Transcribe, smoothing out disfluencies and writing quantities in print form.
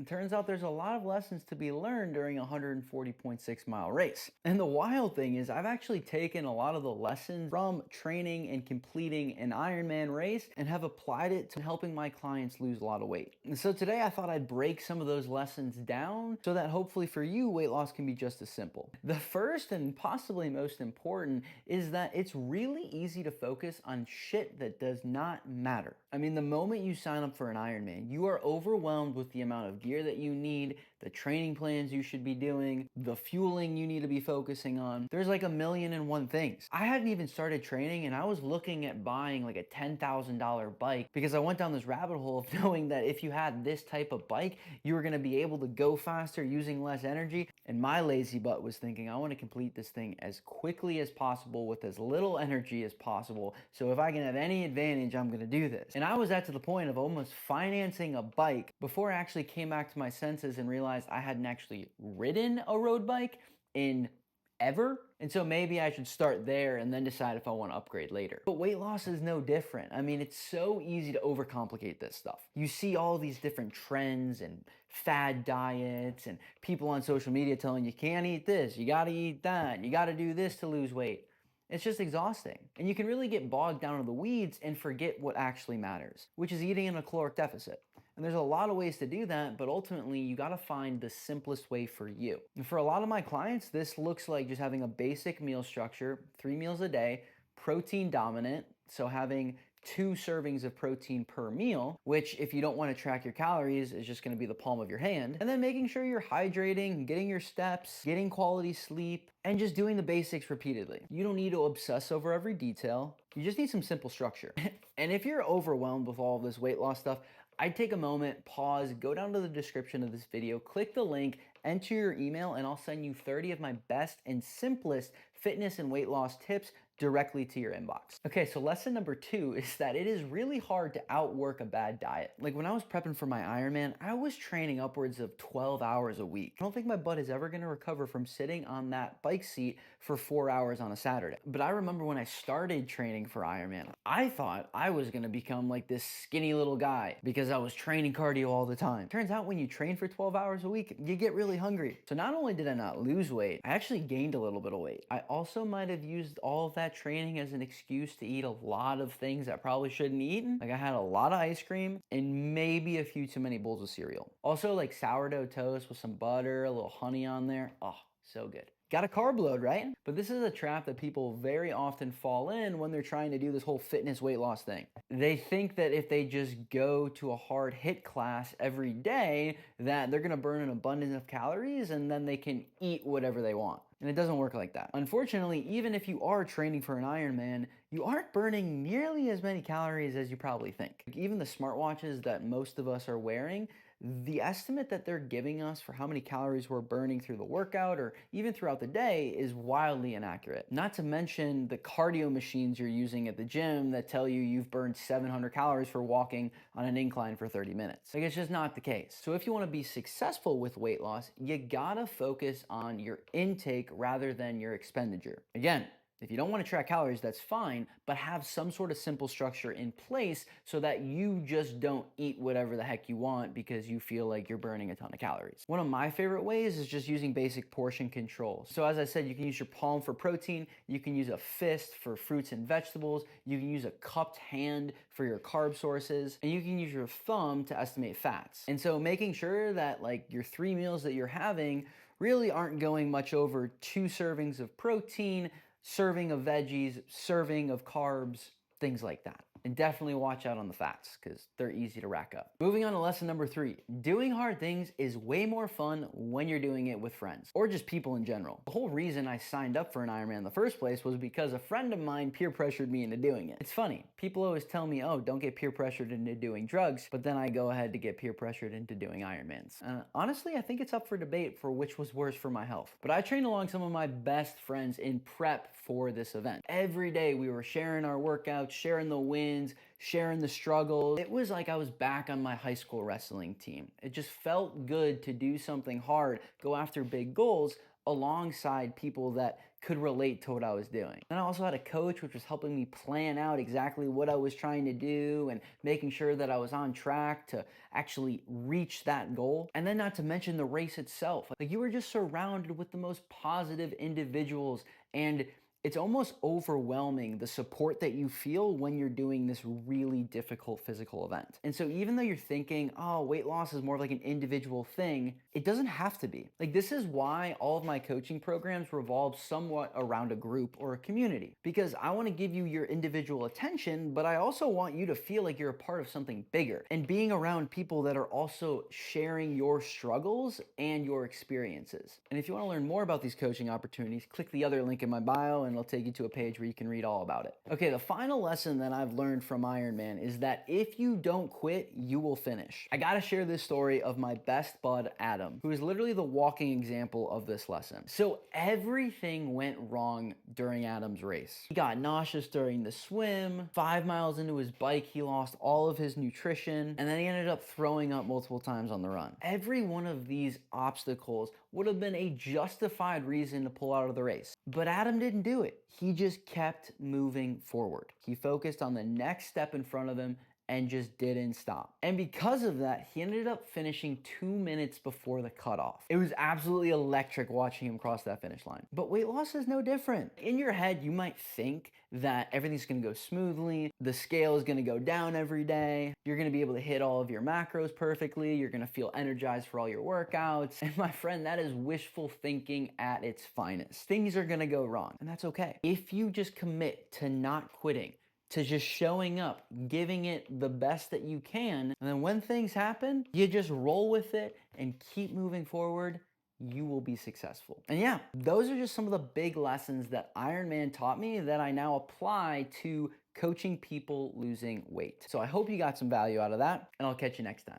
It turns out there's a lot of lessons to be learned during a 140.6-mile race. And the wild thing is I've actually taken a lot of the lessons from training and completing an Ironman race and have applied it to helping my clients lose a lot of weight. And so today I thought I'd break some of those lessons down so that hopefully for you, weight loss can be just as simple. The first and possibly most important is that it's really easy to focus on shit that does not matter. I mean, the moment you sign up for an Ironman, you are overwhelmed with the amount of gear that you need, the training plans you should be doing, the fueling you need to be focusing on. There's like a million and one things. I hadn't even started training and I was looking at buying like a $10,000 bike because I went down this rabbit hole of knowing that if you had this type of bike, you were gonna be able to go faster using less energy. And my lazy butt was thinking, I wanna complete this thing as quickly as possible with as little energy as possible. So if I can have any advantage, I'm gonna do this. And I was at to the point of almost financing a bike before I actually came back to my senses and realized I hadn't actually ridden a road bike in ever. And so maybe I should start there and then decide if I want to upgrade later. But weight loss is no different. I mean, it's so easy to overcomplicate this stuff. You see all these different trends and fad diets and people on social media telling you can't eat this, you got to eat that, you got to do this to lose weight. It's just exhausting. And you can really get bogged down in the weeds and forget what actually matters, which is eating in a caloric deficit. And there's a lot of ways to do that, but ultimately you gotta find the simplest way for you. And for a lot of my clients, this looks like just having a basic meal structure, 3 meals a day, protein dominant, so having 2 servings of protein per meal, which if you don't want to track your calories is just going to be the palm of your hand. And then making sure you're hydrating, getting your steps, getting quality sleep, and just doing the basics repeatedly. You don't need to obsess over every detail. You just need some simple structure. And if you're overwhelmed with all of this weight loss stuff, I'd take a moment, pause, go down to the description of this video, click the link, enter your email, and I'll send you 30 of my best and simplest fitness and weight loss tips directly to your inbox. Okay, so lesson number 2 is that it is really hard to outwork a bad diet. Like when I was prepping for my Ironman, I was training upwards of 12 hours a week. I don't think my butt is ever gonna recover from sitting on that bike seat for 4 hours on a Saturday. But I remember when I started training for Ironman, I thought I was gonna become like this skinny little guy because I was training cardio all the time. Turns out when you train for 12 hours a week, you get really hungry. So not only did I not lose weight, I actually gained a little bit of weight. I also might have used all of that training as an excuse to eat a lot of things I probably shouldn't eat. Like I had a lot of ice cream and maybe a few too many bowls of cereal. Also like sourdough toast with some butter, a little honey on there. Oh, so good. Got a carb load, right? But this is a trap that people very often fall in when they're trying to do this whole fitness weight loss thing. They think that if they just go to a hard hit class every day, that they're gonna burn an abundance of calories and then they can eat whatever they want. And it doesn't work like that. Unfortunately, even if you are training for an Ironman, you aren't burning nearly as many calories as you probably think. Like even the smartwatches that most of us are wearing, the estimate that they're giving us for how many calories we're burning through the workout or even throughout the day is wildly inaccurate. Not to mention the cardio machines you're using at the gym that tell you you've burned 700 calories for walking on an incline for 30 minutes. Like it's just not the case. So if you want to be successful with weight loss, you gotta focus on your intake rather than your expenditure. Again, if you don't want to track calories, that's fine, but have some sort of simple structure in place so that you just don't eat whatever the heck you want because you feel like you're burning a ton of calories. One of my favorite ways is just using basic portion control. So as I said, you can use your palm for protein, you can use a fist for fruits and vegetables, you can use a cupped hand for your carb sources, and you can use your thumb to estimate fats. And so making sure that like your 3 meals that you're having really aren't going much over 2 servings of protein, serving of veggies, serving of carbs, things like that. And definitely watch out on the fats because they're easy to rack up. Moving on to lesson number 3. Doing hard things is way more fun when you're doing it with friends or just people in general. The whole reason I signed up for an Ironman in the first place was because a friend of mine peer pressured me into doing it. It's funny. People always tell me, oh, don't get peer pressured into doing drugs, but then I go ahead to get peer pressured into doing Ironmans. Honestly, I think it's up for debate for which was worse for my health. But I trained along some of my best friends in prep for this event. Every day we were sharing our workouts, sharing the wins, sharing the struggles. It was like I was back on my high school wrestling team. It just felt good to do something hard, go after big goals, alongside people that could relate to what I was doing. Then I also had a coach which was helping me plan out exactly what I was trying to do and making sure that I was on track to actually reach that goal. And then not to mention the race itself. Like, you were just surrounded with the most positive individuals, and it's almost overwhelming the support that you feel when you're doing this really difficult physical event. And so even though you're thinking, oh, weight loss is more of like an individual thing, it doesn't have to be. Like, this is why all of my coaching programs revolve somewhat around a group or a community, because I want to give you your individual attention, but I also want you to feel like you're a part of something bigger and being around people that are also sharing your struggles and your experiences. And if you want to learn more about these coaching opportunities, click the other link in my bio and it'll take you to a page where you can read all about it. Okay, the final lesson that I've learned from Ironman is that if you don't quit, you will finish. I gotta share this story of my best bud, Adam, who is literally the walking example of this lesson. So everything went wrong during Adam's race. He got nauseous during the swim, 5 miles into his bike, he lost all of his nutrition, and then he ended up throwing up multiple times on the run. Every one of these obstacles would have been a justified reason to pull out of the race. But Adam didn't do it. He just kept moving forward. He focused on the next step in front of him and just didn't stop. And because of that, he ended up finishing 2 minutes before the cutoff. It was absolutely electric watching him cross that finish line. But weight loss is no different. In your head, you might think that everything's gonna go smoothly, the scale is gonna go down every day, you're gonna be able to hit all of your macros perfectly, you're gonna feel energized for all your workouts. And my friend, that is wishful thinking at its finest. Things are gonna go wrong, and that's okay. If you just commit to not quitting, to just showing up, giving it the best that you can, and then when things happen, you just roll with it and keep moving forward, you will be successful. And yeah, those are just some of the big lessons that Ironman taught me that I now apply to coaching people losing weight. So I hope you got some value out of that, and I'll catch you next time.